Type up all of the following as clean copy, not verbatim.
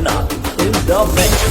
Kunal in the mix.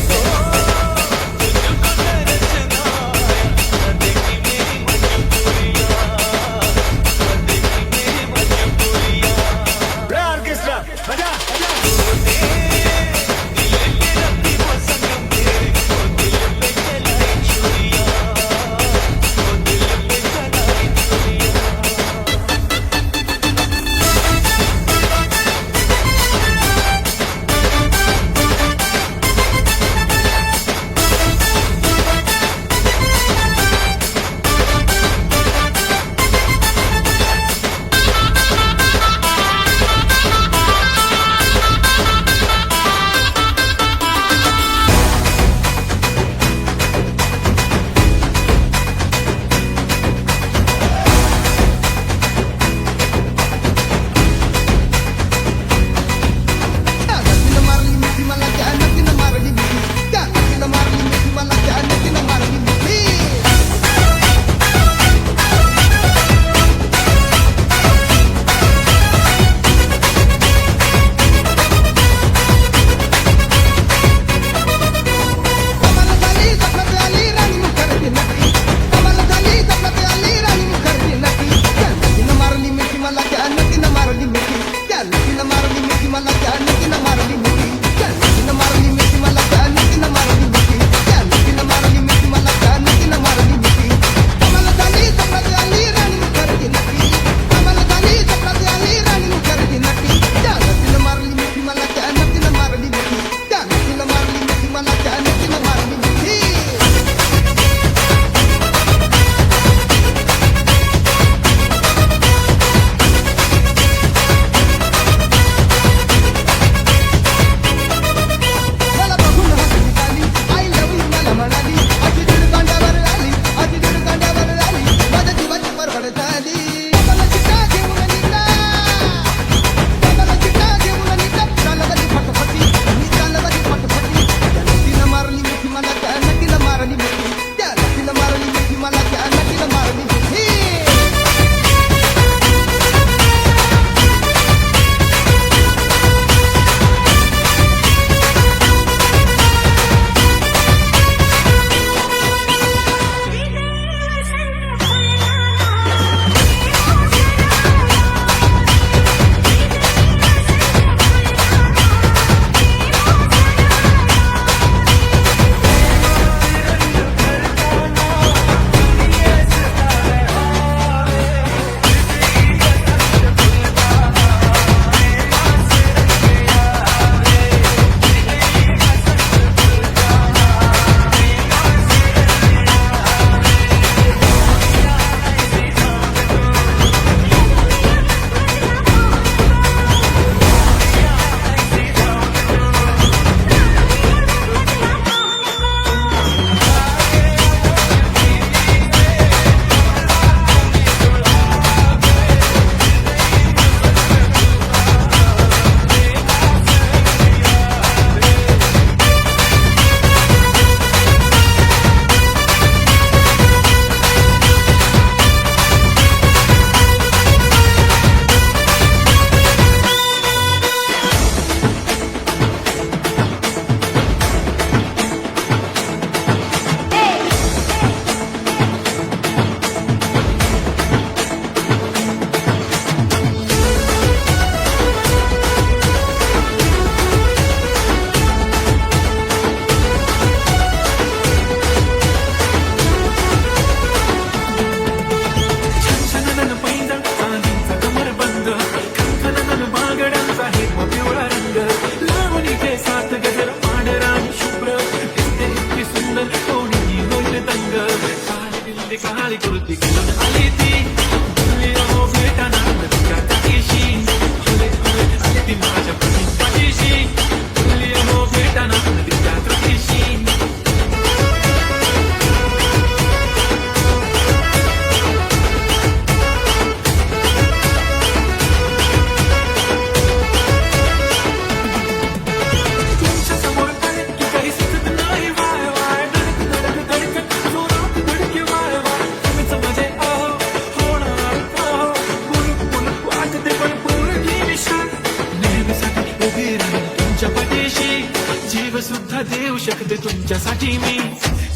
जीव सुद्धा देऊ शकते तुमच्यासाठी मी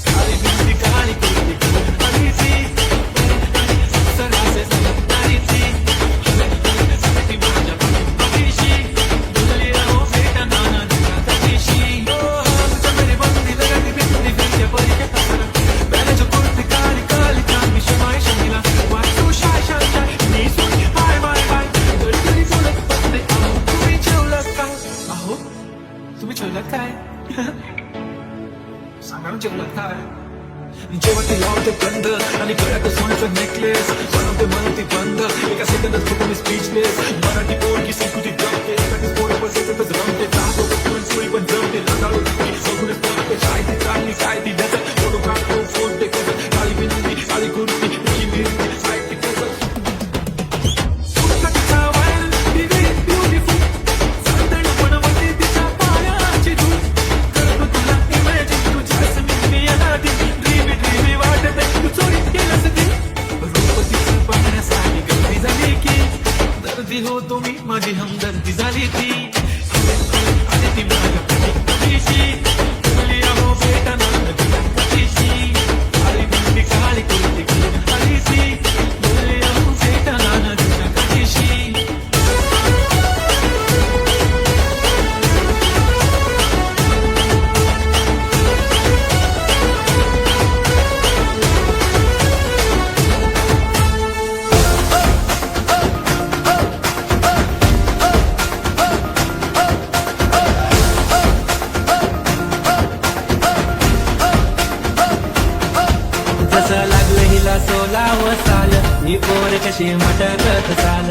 काळी बिंदी काळी कुर्ती घालून आली ती सरासे सलगणारी ती ती माझ्या पाठीशी बोलली राहो बेटा नाना दिला तशीशी तुझ्या मेरी बंदी लगाती बिंदी फिरते परी के तारा बैलाच्या कुर्ती काळी काळी चांदी शमाय शमीला वाचू शाय शाय शाय मी सुनी बाय बाय बाय घरी घरी बोलत बसते अहो तुम्ही जेवलात काय अहो तुम्ही जेवलात काय सांगा ना जेवलात काय जेव्हा ते लावते बंद आणि गळ्यात सोन्याचा नेकलेस बनवते मन ती बंद एका सेकंदात होतो मी स्पीचलेस मराठी पोरगी संस्कृती जमते एखादी पोर बसतच रमते जातो पण सुई पण जमते लताळू बघूनच पळते काय ती चालली काय ती डझल फोटो काढतो फोन ते कसं काळी बिंदी काळी कुर्ती तुझी मिरची काय ती कसं सुटका वाईल दिली ब्युटिफुल चांदण बनवते तिच्या पायाची धूल करतो तुला इमॅजिन तुझ्या समीपी याला ती ड्रीमी वाटत तू चोरी केलंस ती रूप तिचं पाहण्यासाठी गर्दी झाली की दर्दी होतो मी माझी हमदर्दी झाली ती आणि ती माझ्या पाठीशी बोलली अहो बेटा नाना दिला तशीशी काळी बिंदी काळी कुर्ती घालून आली ती बोलली अहो बेटा नाना दिला तशीशी जसं लागलं हिला 16व साल ही पोर कशी मटकत चाल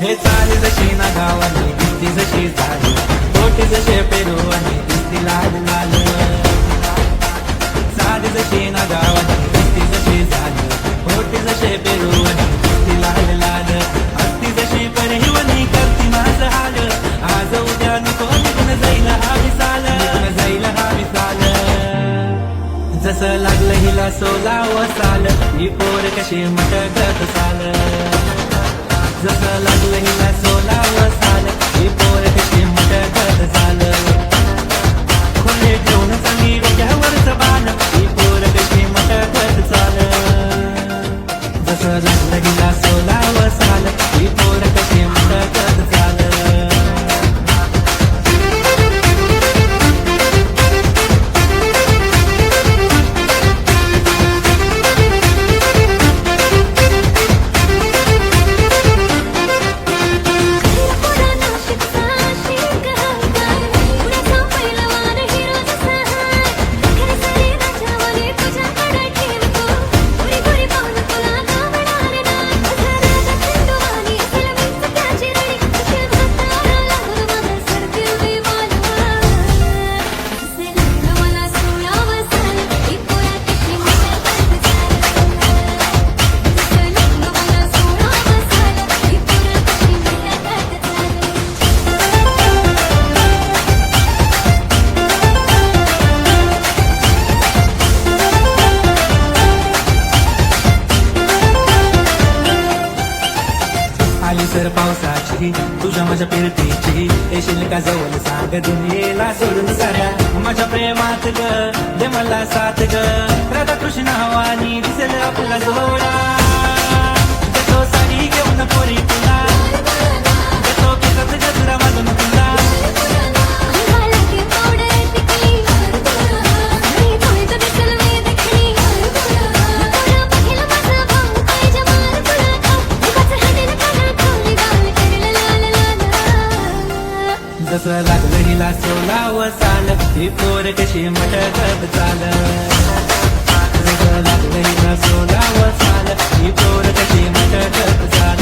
हे चाल जशी ना गावाने दिसती जशी झाली पोटी जसे पेरू आणि दिसती लाल लाल साधी जशी ना गावाने दिसती जशी झाली पोटी जसे पेरू आणि दिसती लाल लाल असती जशी परिवनी करती माझं हाल आज उद्या नको निघून जाईल हा विसाल जाईल हा विसाल जसं लागलं हिला 16व साल ही पोर कशी मटकत चाल जसं लागलं हिला 16व साल ही पोर कशी मटकत चाल खोले ठेवून चांगली डोक्यावरच बाण ही पोर कशी मटकत चाल जसं लागलं हिला 16व साल ही पोर कशी मटकत चाल आली सर पावसाची तुझ्या माझ्या पिरतीची येशील का जवळ सांग दुनियेला सोडून साऱ्या माझ्या प्रेमात ग दे मला साथ ग राधाकृष्ण हवानी दिसेल आपला जोडा देतो साडी घेऊन पोरी तुला देतो केसात गजरा मागून तुला जसं लागलं हिला 16व साल ही पोर कशी मटकत चाल जसं लागलं हिला 16व साल ही पोर कशी मटकत चाल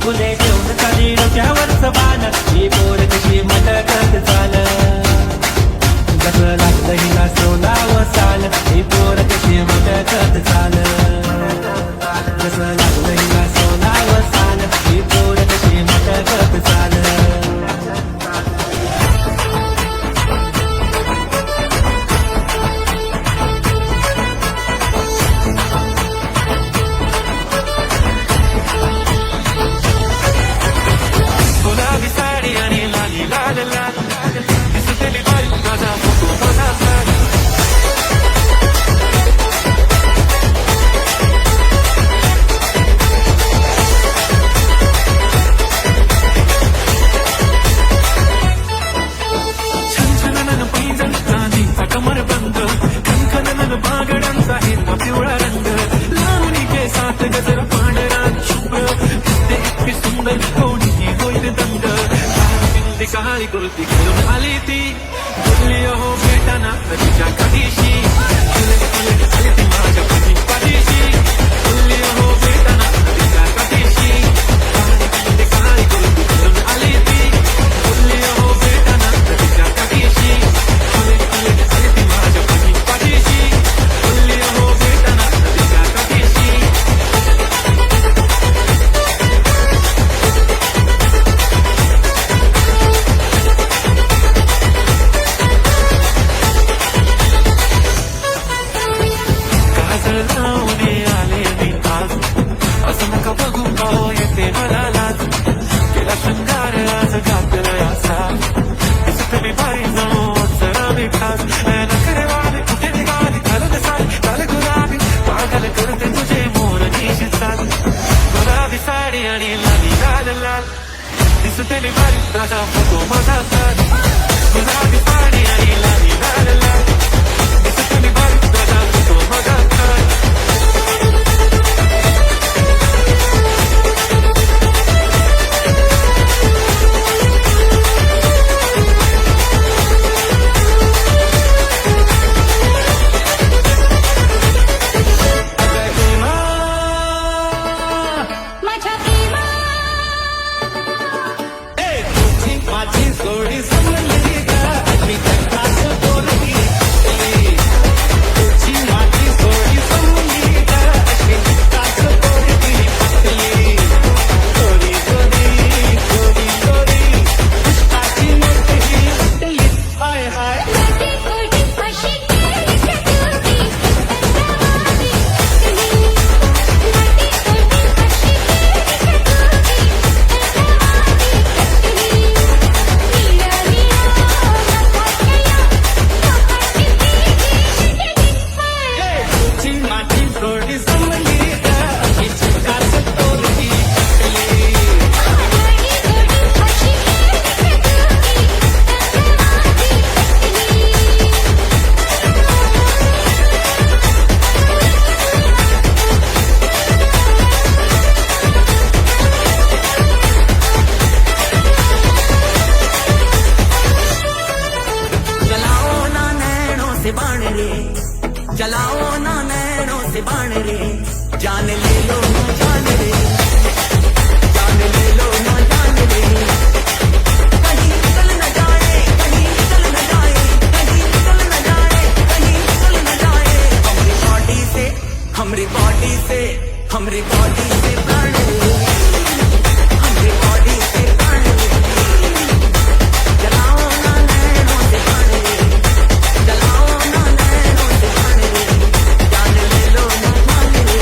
फुले ठेवून चाली डोक्यावरच बाण ही पोर कशी मटकत चाल जसं लागलं हिला 16व साल ही पोर कशी मटकत चाल जसं लागलं हिला 16व साल ही पोर कशी मटकत चाल काळी कुर्ती घालून आली ती बोलली हो भेटाना तिच्या कधीशी आली ती माझ्या पाठीशी बोलली हो भेटाना तिच्या कधीशी काळी कुर्ती घालून आली ती बोलली हो भेटाना तिच्या कधीशी आली ती माझ्या पाठीशी बोलली हो भेटाना तिच्या कधीशी काजळ लावून आले मी आज असं नका बघू पाहू येते मला लाज केला शृंगार आज घातला असा दिसत मी बारी जाऊ जरा मी खास नखरे वाले कुठे निघाली घालून चाल गुलाबी पागल करते तुझे मोर निशितात गुलाबी साडी आणि लाली लाल लाल दिसते मी बारी राजा फोटो माझा साथ गुलाबी साडी आणि लाली लाल लाल दिसते मी बारी राजा फोटो माझा साथ माझ्या प्रेमा माझी जोडी समजली का मी त्याच बोलली तुझी माझी जोडी समजली का मी त्याच बोलली थोडी थोडी थोडी थोडी पुष्पाची मोठी उठली हाय हाय माझी गोडी अशी केली सजवली तंदवादी कटली माझी गोडी अशी केली सजवली तंदवादी कटली निया निया तुझी माझी जोडी समजली का मी त्याच बोलली माझी गोडी अशी केली सजवली तंदवादी चलाओ ना नैनों से बाण रे चलाओ ना नैनों से बाण रे जान ले लो ना जान रे जान ले लो ना जान रे कहीं निकल न जाए कहीं निकल न जाए कहीं निकल न जाए कहीं निकल न जाए हमारी बॉडी से हमारी बॉडी से हमारी बॉडी से प्राण रे हमारी बॉडी से प्राण रे चलाओ ना नैनों से बाण रे चलाओ ना नैनों से बाण रे जान ले लो ना जान रे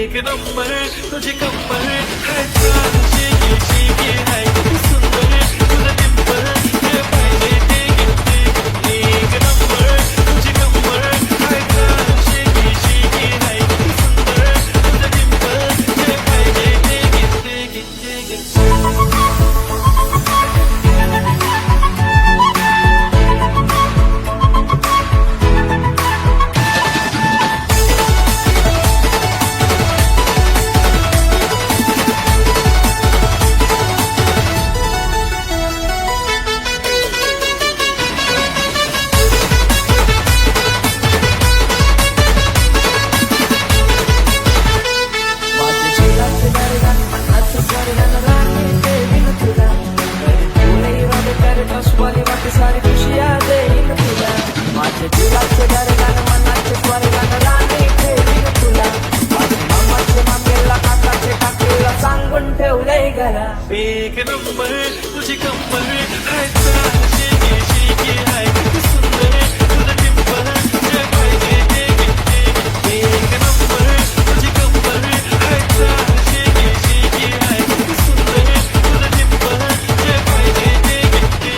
एक नंबर तुझी कंबर हाय छान शेकी शेकी हाय किती सुंदर तुझं डिंपल जे पाहिजे ते घेते एक नंबर तुझी कंबर हाय छान शेकी शेकी हाय किती सुंदर तुझं डिंपल जे पाहिजे ते घेते माझ्या जीवाचं दरदान मनाचं स्वर्गान राणी देईन तुला तुला इरादे करत अस्वाली वाट सारी खुशिया देईन तुला माझ्या जीवाचं दरदान मनाचं स्वर्गान राणी देईन तुला माझ्या मामाच्या मामेला काकाचे काकीला सांगून ठेवलंय घरा एक नंबर तुझी कंबर हाय छान शेकी शेकी हाय किती सुंदर तुझं डिंपल जे पाहिजे ते घेते एक नंबर तुझी कंबर हाय छान शेकी शेकी हाय किती सुंदर तुझं डिंपल जे पाहिजे ते घेते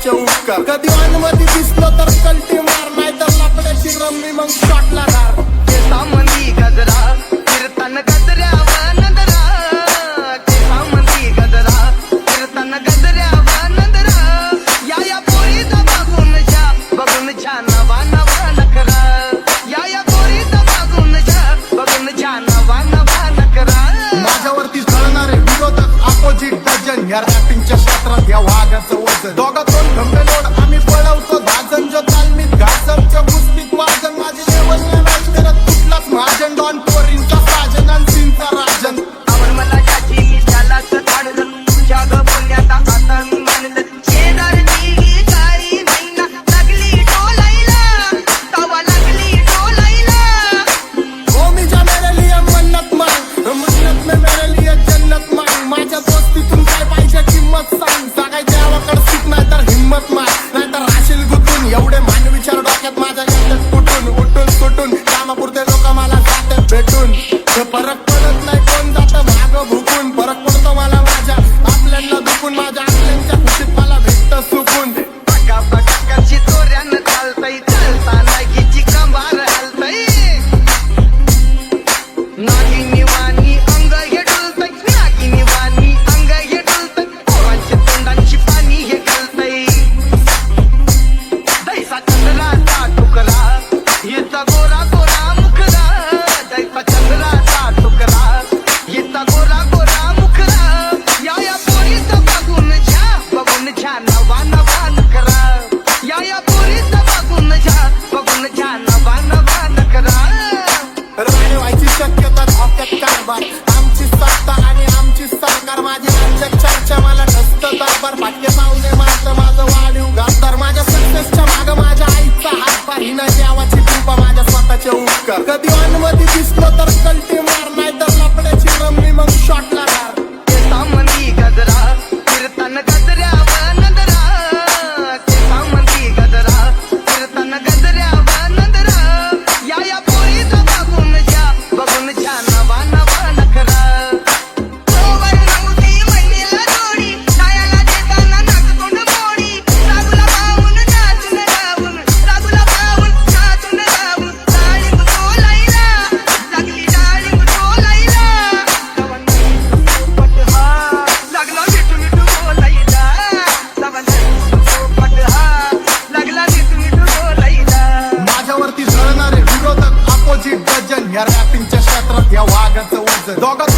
स्वतःचे उपकार. कधी अनुमती दिसलो तर कल्टी मार, नाही तर लपड्याची रम्मी मग शॉटला धार. केसामंदी गजरा फिरताना गजऱ्यावर नजरा, केसामंदी गजरा फिरताना गजऱ्यावर नजरा. या पोरीचा बघून छान नवा नवा नखरा. या पोरीचा बघून छान नवा नवा नखरा. माझ्यावरती जळणारे विरोधक अपोजिट डझन, या रॅपिंगच्या क्षेत्रात या वाघाचं वजन. दोघातून खंबे लोड आम्ही पळवतो भाजन, जो तालमीत घासमच्या कुस्तीत वाजन. माझी लेवल नाही करत कुठलाच महाजन, डॉन पोरींचा साजन आणि सीनचा राजन. आवड मला ज्याची मी त्यालाच काढलं, तुझ्या ग बोलण्यात आता मी मानलं. शेजारची गाडी मैना लागली डोलायला, तवा लागली डोलायला. ओ मिजा मेरे लिए मन्नत मांग, मन्नत में मेरे लिए जन्नत मांग. माझ्या दोस्तीतून काय पाहिजे किंमत सांग. सांगायच्या देवाकडे सुट नाही तर हिम्मत मार, नाही तर राशील गुतून. एवढे मान विचार डोक्यात माझ्या येतात कुठून उठून सुटून. कामापुरते लोक मला जातात भेटून. हे फरक पडत नाही कोण जातं मागं भुकून. फरक पडतो मला माझ्या आपल्यांना दुखून, माझ्या आपल्यांच्या खुशीत मला भेटतं सुकून. पका पका करशी चोऱ्यानं चालतंय, चालताना हिची कंबार हलतंय. नागिनी वाणी अंग हे डुलतंय, नागिनी वाणी अंग हे डुलतंय. पोरांच्या तोंडांची पाणी हे गलतंय. दैसा चंद्राचा तुकडा हिचा गोरा गोरा मुखरा. दैसा चंद्राचा तुकडा हिचा गोरा गोरा मुखरा. या पोरीचं बघून छान नवा नवा नखरा. या पोरीचं बघून छान नवा नवा नखरा. राणी व्हायची शक्यता धोक्यात कारभार. आमची सत्ता आणि आमची सरकार, माझी राज्यात चर्चा मला नसतं दरबार. भाग्य पावले माझं माझं वाढीव घातदार. माझ्या सक्सेसच्या मागं माझ्या आईचा हातभार. हिनं देवाची कृपा माझ्या स्वतःचे उपकार. कधी अनुमती दिसलो तर कल्टी मार, नाही तर लपड्याची रम्मी मग शॉटला धार. केसामंदी गजरा फिरताना गजऱ्यावर नजरा, केसामंदी गजरा फिरताना गजऱ्यावर नजरा. या पोरीचा बघून छान नवा नवा नखरा. तोवर नव्हती महिला जोडी, डायाला देताना नाचतोंड मोडी. रागुला पाहून नाचून गाऊन, रागुला पाहून नाचून गाऊन. डाळिंब डोलायला लागली, डाळिंब डोलायला. पोपट हा लागला मिठू मिठू बोलायला. पोपट हा लागला मिठू मिठू बोलायला. माझ्यावरती जळणारे विरोधक अपोजिट डझन, या रॅपिंगच्या क्षेत्रात या वाघाचं वजन. दोघात